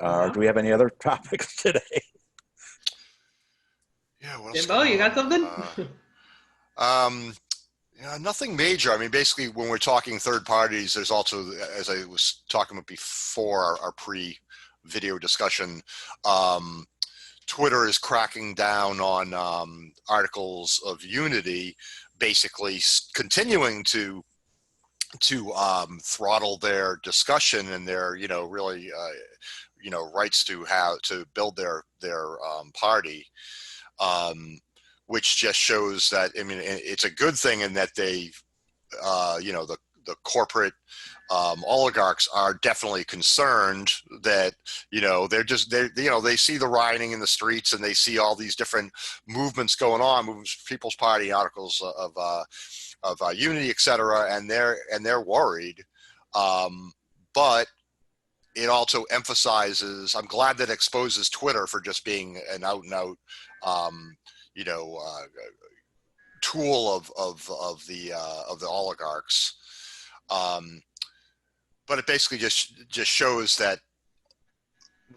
Do we have any other topics today? Yeah, what else Jimbo, going you got on? something? Um, yeah, nothing major. I mean, basically, when we're talking third parties, there's also, as I was talking about before, our pre-video discussion, um, Twitter is cracking down on articles of unity, basically continuing to throttle their discussion and their, really, rights to how to build their party. Um, which just shows that, I mean, it's a good thing in that they, the corporate oligarchs are definitely concerned that, they see the rioting in the streets and they see all these different movements going on, People's Party articles of unity, etc., and they're worried. But it also emphasizes, I'm glad that it exposes Twitter for just being an out and out, um, you know, uh, tool of the oligarchs. Um, but it basically just shows that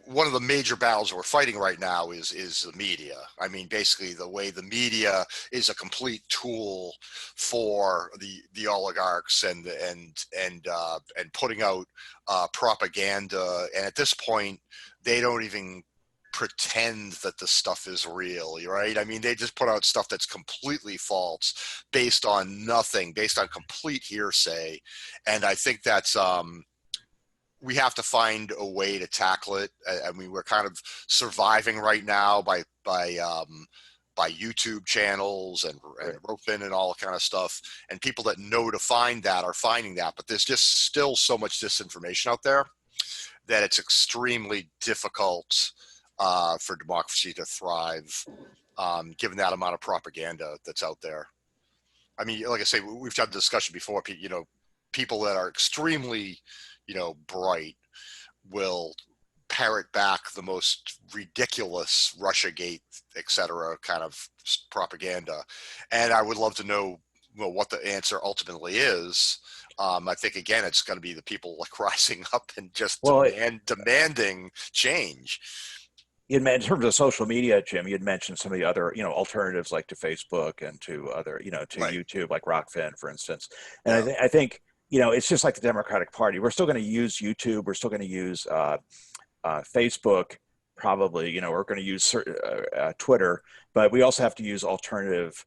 one of the major battles we're fighting right now is the media. I mean, basically, the way the media is a complete tool for the oligarchs and putting out propaganda. And at this point, they don't even pretend that the stuff is real, right? I mean, they just put out stuff that's completely false, based on nothing, based on complete hearsay. And I think that's we have to find a way to tackle it. I mean, we're kind of surviving right now by YouTube channels and roping and all kind of stuff. And people that know to find that are finding that. But there's just still so much disinformation out there that it's extremely difficult for democracy to thrive, given that amount of propaganda that's out there. I mean, like I say, we've had the discussion before. People that are extremely bright will parrot back the most ridiculous Russiagate, etc. kind of propaganda. And I would love to know, what the answer ultimately is. I think, again, it's going to be the people like rising up and just demanding change. In terms of social media, Jim, you'd mentioned some of the other, alternatives like to Facebook and to other, to Right. YouTube, like Rockfin, for instance. And Yeah. I think, it's just like the Democratic Party. We're still going to use YouTube. We're still going to use Facebook, probably. We're going to use Twitter, but we also have to use alternative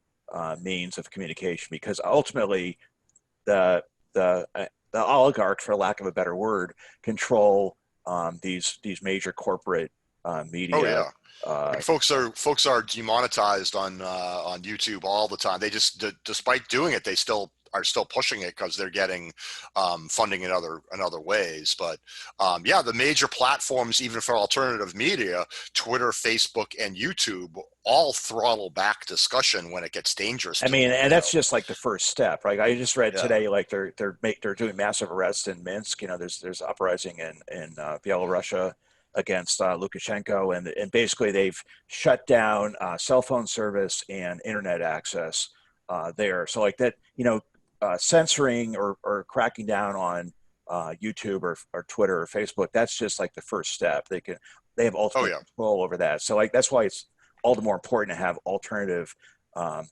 means of communication, because ultimately the oligarchs, for lack of a better word, control these major corporate Oh media. yeah. I mean, folks are demonetized on YouTube all the time. They just, despite doing it, they still are pushing it because they're getting funding in other ways. But yeah, the major platforms, even for alternative media, Twitter, Facebook, and YouTube, all throttle back discussion when it gets dangerous. I mean, and that's just like the first step, right? I just read Yeah. today, like they're doing massive arrests in Minsk. There's uprising in Belarus against Lukashenko, and basically they've shut down cell phone service and internet access there. So like that, censoring or cracking down on YouTube or Twitter or Facebook, that's just like the first step. They have ultimate control over that. So like that's why it's all the more important to have alternative. Um,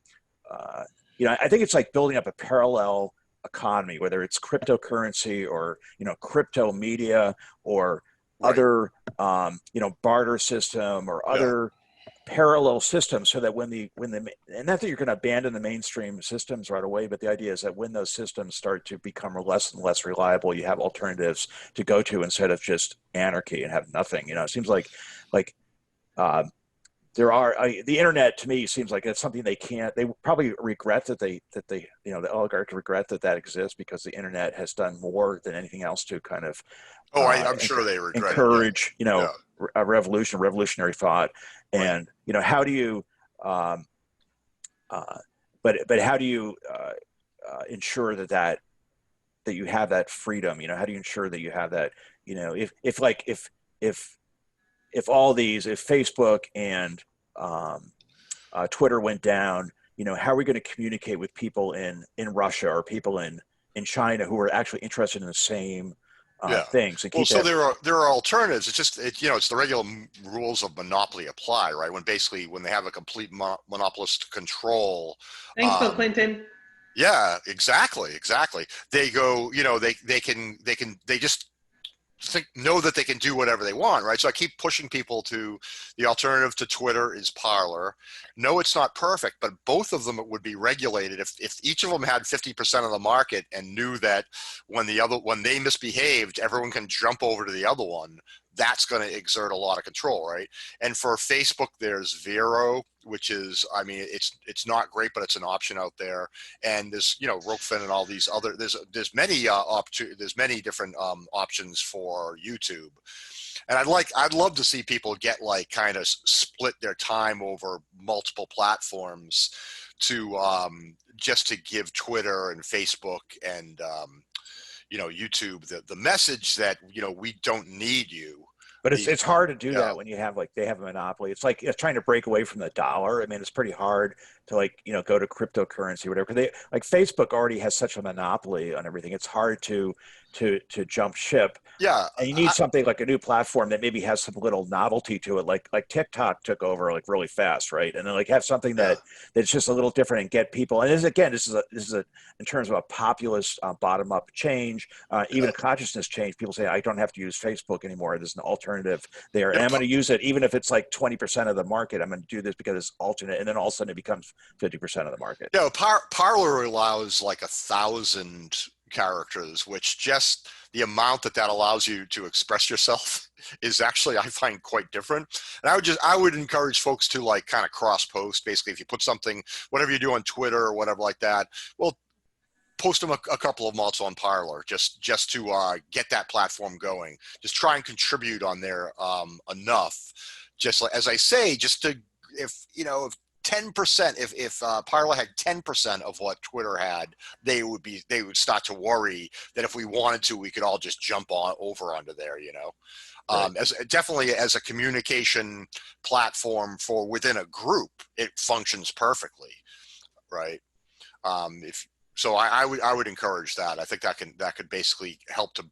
I think it's like building up a parallel economy, whether it's cryptocurrency or crypto media or other barter system or other parallel systems, so that when and not that you're going to abandon the mainstream systems right away, but the idea is that when those systems start to become less and less reliable, you have alternatives to go to instead of just anarchy and have nothing. It seems like uh, there are the internet, to me, seems like it's something they probably regret that the oligarchs regret that exists, because the internet has done more than anything else to kind of I'm sure they regret encourage it. a revolutionary thought. And how do you but how do you ensure that you have that freedom? How do you ensure that you have that? If Facebook and Twitter went down, how are we going to communicate with people in Russia or people in China who are actually interested in the same Yeah. things and Well, keep so that. there are alternatives. It's just it's the regular rules of monopoly apply, right? When basically when they have a complete monopolist control. Thanks, Bill Um, Clinton. yeah, exactly. They go, they just know that they can do whatever they want, right? So I keep pushing people to the alternative to Twitter is Parler. No, it's not perfect, but both of them would be regulated if each of them had 50% of the market and knew that when they misbehaved, everyone can jump over to the other one. That's going to exert a lot of control, right? And for Facebook, there's Vero, which is, I mean, it's not great, but it's an option out there. And there's Rokefin and all these other there's many there's many different options for YouTube. And I'd love to see people get like kind of split their time over multiple platforms to just to give Twitter and Facebook and YouTube the message that we don't need you. But it's hard to do Yeah. that when you have they have a monopoly. It's like it's trying to break away from the dollar. I mean, it's pretty hard to go to cryptocurrency or whatever. They like Facebook already has such a monopoly on everything. It's hard to jump ship. Yeah, And you need something like a new platform that maybe has some little novelty to it, like TikTok took over like really fast, right? And then like have something yeah. that's just a little different and get people. And this is a in terms of a populist bottom up change, even a consciousness change. People say I don't have to use Facebook anymore. There's an alternative there, and I'm going to use it even if it's like 20% of the market. I'm going to do this because it's alternate, and then all of a sudden it becomes 50% of the market. Yeah, Parler allows like 1,000 characters, which just the amount that allows you to express yourself is actually, I find, quite different. And I would encourage folks to like kind of cross post. Basically, if you put something, whatever you do on Twitter or whatever like that, well, post them a couple of them also on Parler, just to get that platform going. Just try and contribute on there enough. Just like, as I say, just to if 10%, if Parler had 10% of what Twitter had, they would start to worry that if we wanted to, we could all just jump over onto there, Right. Definitely as a communication platform for within a group, it functions perfectly, right? If so, I would encourage that. I think that could basically help to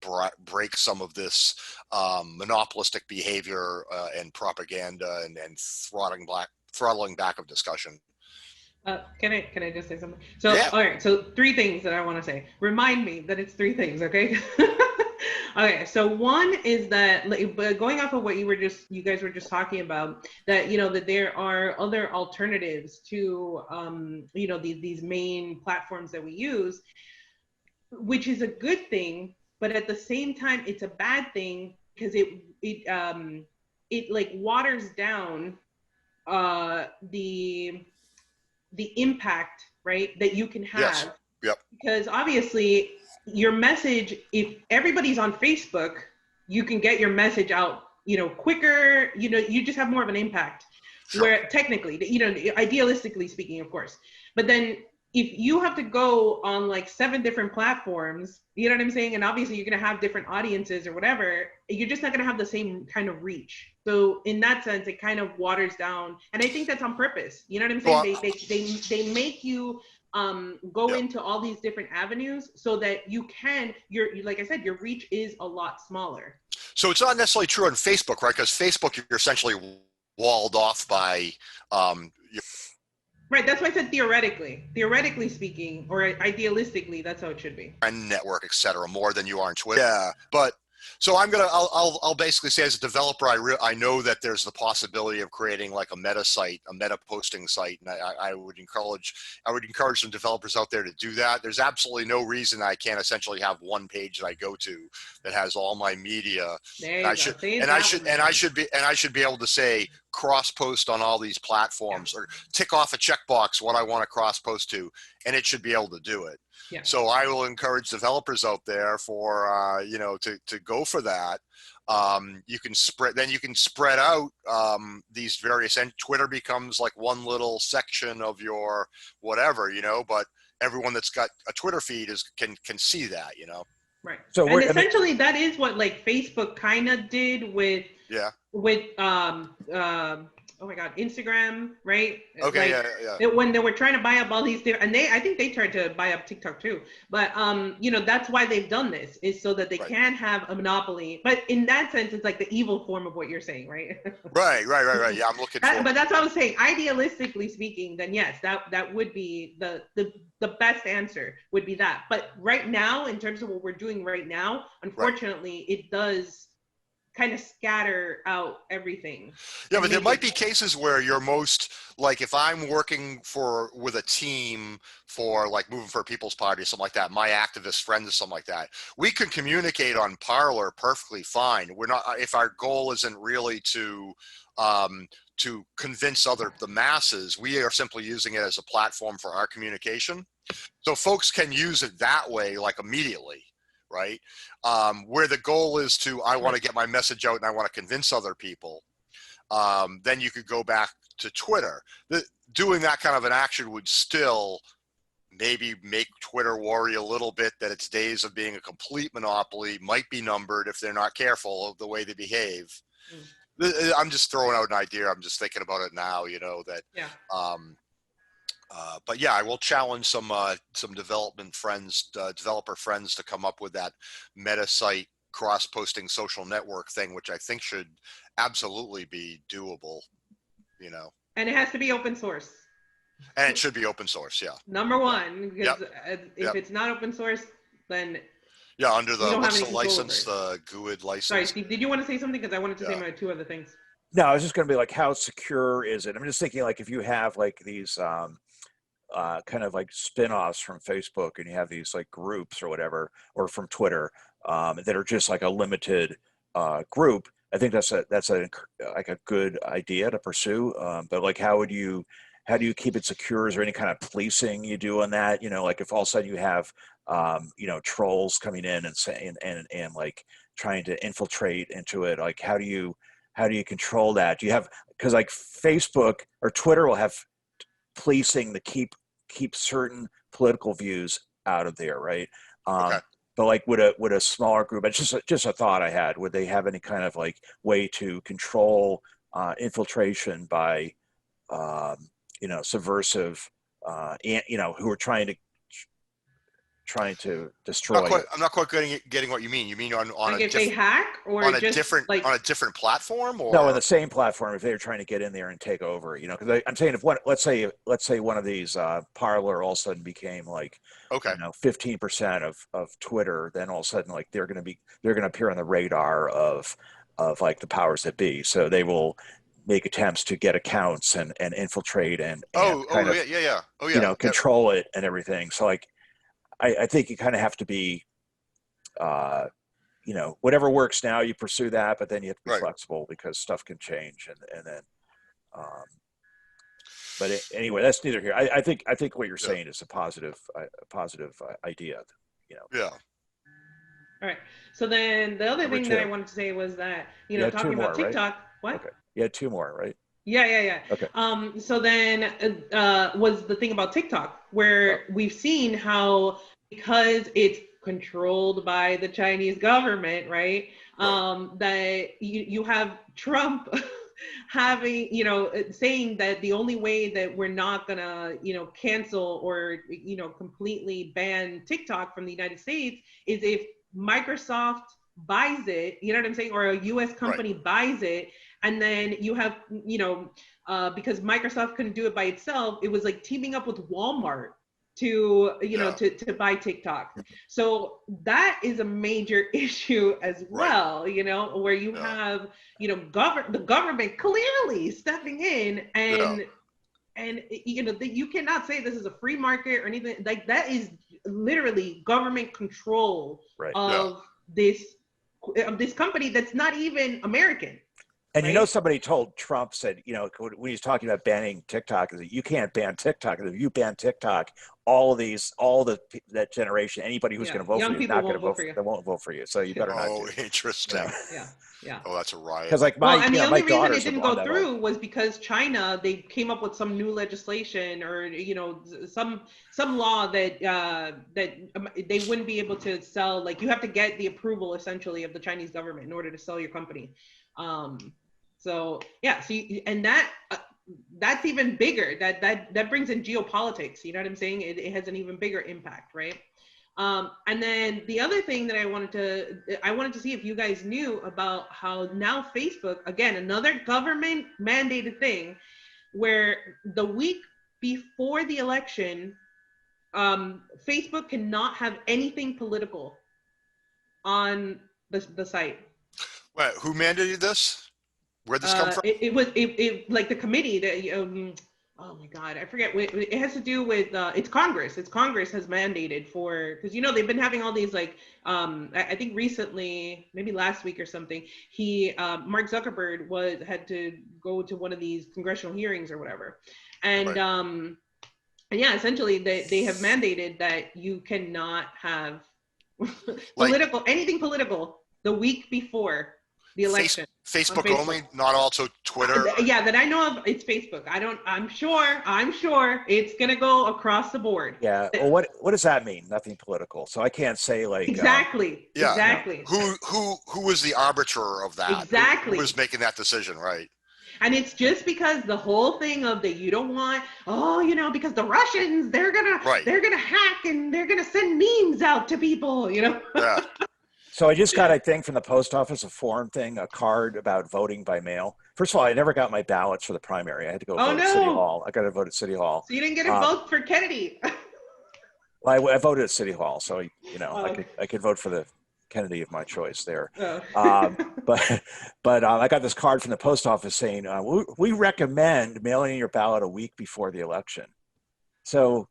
break some of this monopolistic behavior and propaganda and throttling back of discussion. Can I just say something? So, yeah. All right. So 3 things that I want to say. Remind me that it's 3 things, okay? Okay. So one is that, going off of what you guys were just talking about, that that there are other alternatives to these main platforms that we use, which is a good thing, but at the same time, it's a bad thing because it like waters down the impact, right, that you can have. Yes. Yep. Because obviously your message, if everybody's on Facebook, you can get your message out, quicker, you just have more of an impact. Sure. Where technically, idealistically speaking, of course. But then if you have to go on like 7 different platforms, you know what I'm saying? And obviously you're going to have different audiences or whatever, you're just not going to have the same kind of reach. So in that sense, it kind of waters down. And I think that's on purpose. You know what I'm saying? Well, they make you go into all these different avenues so that like I said, your reach is a lot smaller. So it's not necessarily true on Facebook, right? Because Facebook, you're essentially walled off by right. That's why I said theoretically speaking, or idealistically, that's how it should be. And network, etc., more than you are on Twitter. Yeah, but so I'll basically say as a developer, I know that there's the possibility of creating like a meta site, a meta posting site, and I would encourage some developers out there to do that. There's absolutely no reason I can't essentially have one page that I go to that has all my media. I should be able to say cross post on all these platforms, or tick off a checkbox what I want to cross post to, and it should be able to do it. Yeah. So I will encourage developers out there for to go for that. You can spread out these various, and Twitter becomes like one little section of your whatever, but everyone that's got a Twitter feed can see that, Right. So essentially that is what like Facebook kind of did with oh my God, Instagram, right? Okay, Like yeah. when they were trying to buy up all these different, and I think they tried to buy up TikTok too. But you know, that's why they've done this, is so that they Right. can have a monopoly. But in that sense, it's like the evil form of what you're saying, right? Right. Yeah, I'm looking for. But that's what I was saying. Idealistically speaking, then yes, that would be the best answer would be that. But right now, in terms of what we're doing right now, Right. unfortunately, it does kind of scatter out everything Yeah, and but there make might it. be cases where you're most like if I'm working with a team for like moving for a People's Party or something like that, my activist friends or something like that, we can communicate on Parlor perfectly fine. We're not if our goal isn't really to convince the masses, we are simply using it as a platform for our communication. So folks can use it that way, like immediately, right? Where the goal is to, I want to get my message out and I want to convince other people. Then you could go back to Twitter. Doing that kind of an action would still maybe make Twitter worry a little bit that its days of being a complete monopoly might be numbered if they're not careful of the way they behave. I'm just throwing out an idea. I'm just thinking about it now, you know, that, Yeah. But yeah, I will challenge some developer friends to come up with that meta site cross-posting social network thing, which I think should absolutely be doable, you know. And it has to be open source. And it should be open source, yeah. Number one, because if Yep. it's not open source, then yeah, under we the don't have what's any the control license, over the GUID license. Sorry, Steve, did you want to say something? Because I wanted to say my two other things. No, I was just going to be like, how secure is it? I'm just thinking like if you have like these kind of like spin-offs from Facebook and you have these like groups or whatever, or from Twitter that are just like a limited group. I think that's a like a good idea to pursue. But like, how do you keep it secure? Is there any kind of policing you do on that? You know, like if all of a sudden you have you know, trolls coming in and saying and like trying to infiltrate into it, like how do you control that? Do you have, because like Facebook or Twitter will have policing to keep certain political views out of there, right? Okay. But like would a smaller group, it's just a thought I had. Would they have any kind of like way to control infiltration by you know, subversive you know, who are trying to destroy you? I'm not quite getting what you mean. You mean on Like a if they hack or on a just different like on a different platform, or No, on the same platform, if they're trying to get in there and take over, you know, because I'm saying if one, let's say one of these Parler all of a sudden became like, okay, you know, 15% of Twitter, then all of a sudden like they're going to appear on the radar of like the powers that be. So they will make attempts to get accounts and infiltrate and kind of, yeah. Oh you yeah, know, control it and everything. So like I think you kind of have to be uh, you know, whatever works now, you pursue that, but then you have to be right. flexible because stuff can change, and then. Um, but anyway, that's neither here. I think what you're Yeah. saying is a positive idea. You know. Yeah. all right. So then the other Number thing that I two. wanted to say was that, you You know, had two talking about more, right? TikTok, what? Okay. You had two more, right? Yeah. Okay. So then was the thing about TikTok Oh, where we've seen how because it's controlled by the Chinese government, right? Right. That you have Trump having, you know, saying that the only way that we're not gonna, you know, cancel or, you know, completely ban TikTok from the United States is if Microsoft buys it, you know what I'm saying, or a US Right. company buys it, and then you have, you know, because Microsoft couldn't do it by itself, it was like teaming up with Walmart to, you know, Yeah. to buy TikTok. So that is a major issue as Right. well, you know, where you Yeah. have, you know, the government clearly stepping in Yeah. and you know, you cannot say this is a free market or anything like that. Is literally government control right. Yeah. of this company that's not even American, And you know, right? somebody told Trump said, you know, when he's talking about banning TikTok, is that you can't ban TikTok. If you ban TikTok, all that generation, anybody who's Yeah, going to vote for young you is people not going to won't vote vote. for you. They won't vote for you. So you better not Oh, do. You know, interesting. Yeah. Oh, that's a riot. because like Well, and the my only reason it daughters are didn't on go that all. through was because China, they came up with some new legislation or, you know, some law that they wouldn't be able to sell. Like you have to get the approval essentially of the Chinese government in order to sell your company. So yeah, and that's even bigger. That brings in geopolitics. You know what I'm saying? It has an even bigger impact, right? And then the other thing that I wanted to see if you guys knew about how now Facebook, again, another government mandated thing, where the week before the election, Facebook cannot have anything political on the site. Wait, who mandated this? Where'd this come from? It like the committee that oh my god, I forget. It has to do with it's Congress. It's Congress has mandated for, because they've been having all these like I think recently, maybe last week or something, Mark Zuckerberg had to go to one of these congressional hearings or whatever, and Right. and yeah, essentially they have mandated that you cannot have Like anything political the week before the election on Facebook Facebook. only, not also Twitter. Yeah, that I know of, it's Facebook. I'm sure it's gonna go across the board. Yeah. Well, what does that mean? Nothing political. So I can't say like Exactly. Yeah. Exactly. Who was the arbiter of that? Exactly. Who was making that decision, right? And it's just because the whole thing of that you don't want, because the Russians, they're gonna hack and they're gonna send memes out to people, Yeah. So I just got a thing from the post office, a form thing, a card about voting by mail. First of all, I never got my ballots for the primary. I had to go vote at City Hall. I got to vote at City Hall. So you didn't get a vote for Kennedy. Well, I voted at City Hall, so Oh. I could vote for the Kennedy of my choice there. Oh. But I got this card from the post office saying we recommend mailing in your ballot a week before the election. So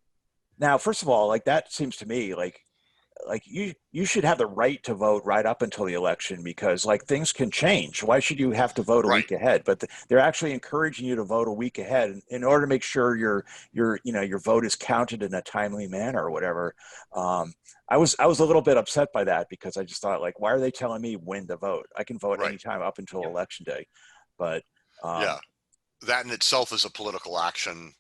now, first of all, like that seems to me like you should have the right to vote right up until the election, because like things can change. Why should you have to vote a Right. week ahead? But they're actually encouraging you to vote a week ahead in order to make sure your vote is counted in a timely manner or whatever. I was a little bit upset by that, because I just thought, like, why are they telling me when to vote? I can vote Right. anytime up until election day. But Yeah. That in itself is a political action,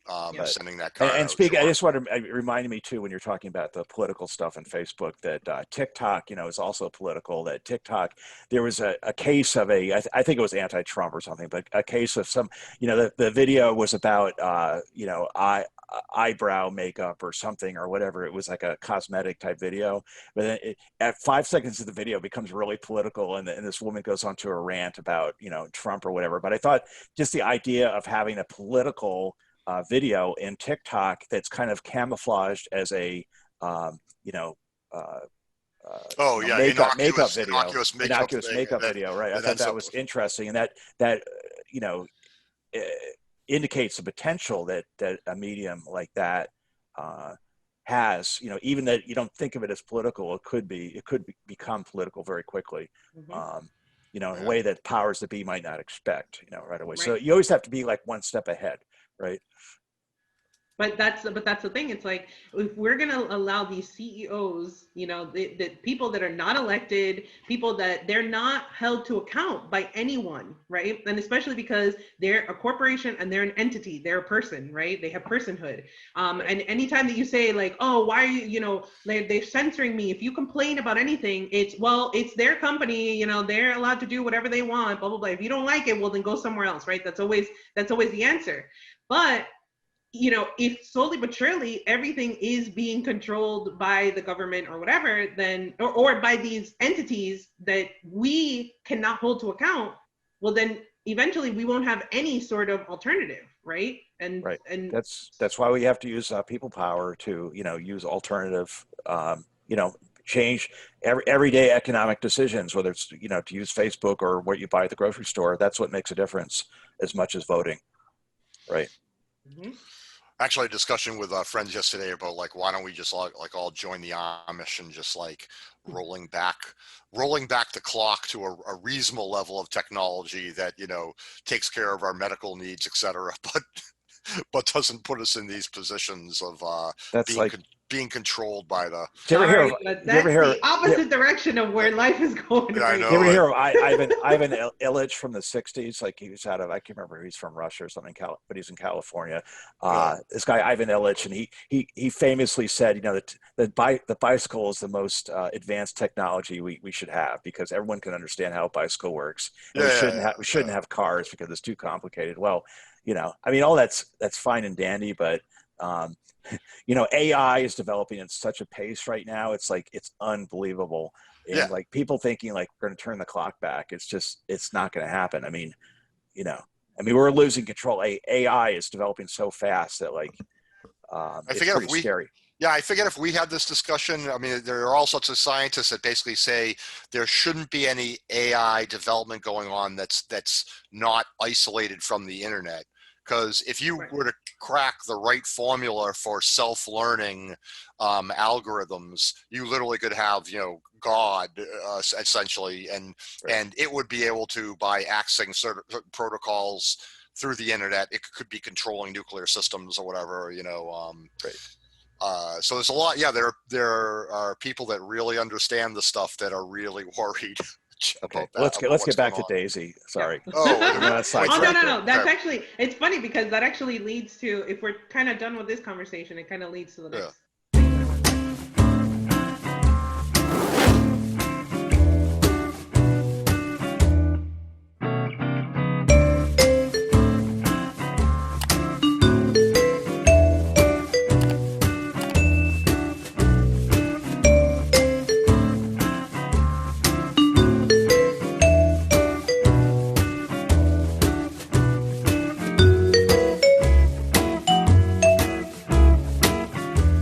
sending that card and out. speaking, Sure. I just want to reminded me too, when you're talking about the political stuff on Facebook, that TikTok, is also political. That TikTok, there was a case of I think it was anti-Trump or something, but a case of some, the video was about, eyebrow makeup or something or whatever. It was like a cosmetic type video, but then at 5 seconds of the video it becomes really political, and this woman goes onto a rant about Trump or whatever. But I thought just the idea of having a political video in TikTok that's kind of camouflaged as a makeup video, innocuous makeup video, right? I thought that was interesting, and that you know indicates the potential that a medium like that has. Even that you don't think of it as political, it could become political very quickly. Mm-hmm. In a way that powers that be might not expect, right away. Right. So you always have to be like one step ahead, right? But that's the thing. It's like, if we're gonna allow these CEOs, the people that are not elected, people that they're not held to account by anyone, right? And especially because they're a corporation and they're an entity, they're a person, right? They have personhood. And anytime that you say like, oh, why are you, they're censoring me? If you complain about anything, it's their company, they're allowed to do whatever they want, blah blah blah. If you don't like it, well then go somewhere else, right? That's always the answer. But if slowly but surely everything is being controlled by the government or whatever, then or by these entities that we cannot hold to account, well then eventually we won't have any sort of alternative, right? And that's why we have to use people power to use alternative change everyday economic decisions, whether it's to use Facebook or what you buy at the grocery store. That's what makes a difference as much as voting, right? Mm-hmm. Actually, a discussion with friends yesterday about like, why don't we just like all join the Amish and just like rolling back the clock to a reasonable level of technology that takes care of our medical needs, etc. But doesn't put us in these positions of being controlled by the. Do you ever hear Sorry, of? but Do you ever that's hear? the opposite direction of where life is going Yeah, I right Do know you ever now. it. hear of Ivan Illich from the '60s? Like he was out of, I can't remember, he's from Russia or something, but he's in California. Yeah. This guy Ivan Illich, and he famously said, you know, that the bicycle is the most advanced technology we should have because everyone can understand how a bicycle works, and Yeah, yeah, we yeah, shouldn't have cars because it's too complicated. Well, you know, I mean, all that's fine and dandy, but um, you know, AI is developing at such a pace right now. It's like it's unbelievable, yeah. and like people thinking like we're going to turn the clock back. It's not going to happen. I mean, you know, I mean we're losing control. AI is developing so fast that like I it's forget pretty if we. scary. Yeah, I forget if we had this discussion. I mean, there are all sorts of scientists that basically say there shouldn't be any AI development going on that's not isolated from the internet. Because if you Right. were to crack the right formula for self-learning algorithms, you literally could have, you know, God essentially, Right. and it would be able to, by accessing certain protocols through the internet, it could be controlling nuclear systems or whatever, you know. Right. So there's a lot. Yeah, there are people that really understand the stuff that are really worried Okay. about that, about Let's what's get going back to on. Daisy. Yeah. Sorry. Oh, wait a You know, minute. that's Oh, no, sidetracked no, there. no. That's Okay. actually, it's funny because that actually leads to, if we're kind of done with this conversation, it kind of leads to the Yeah. next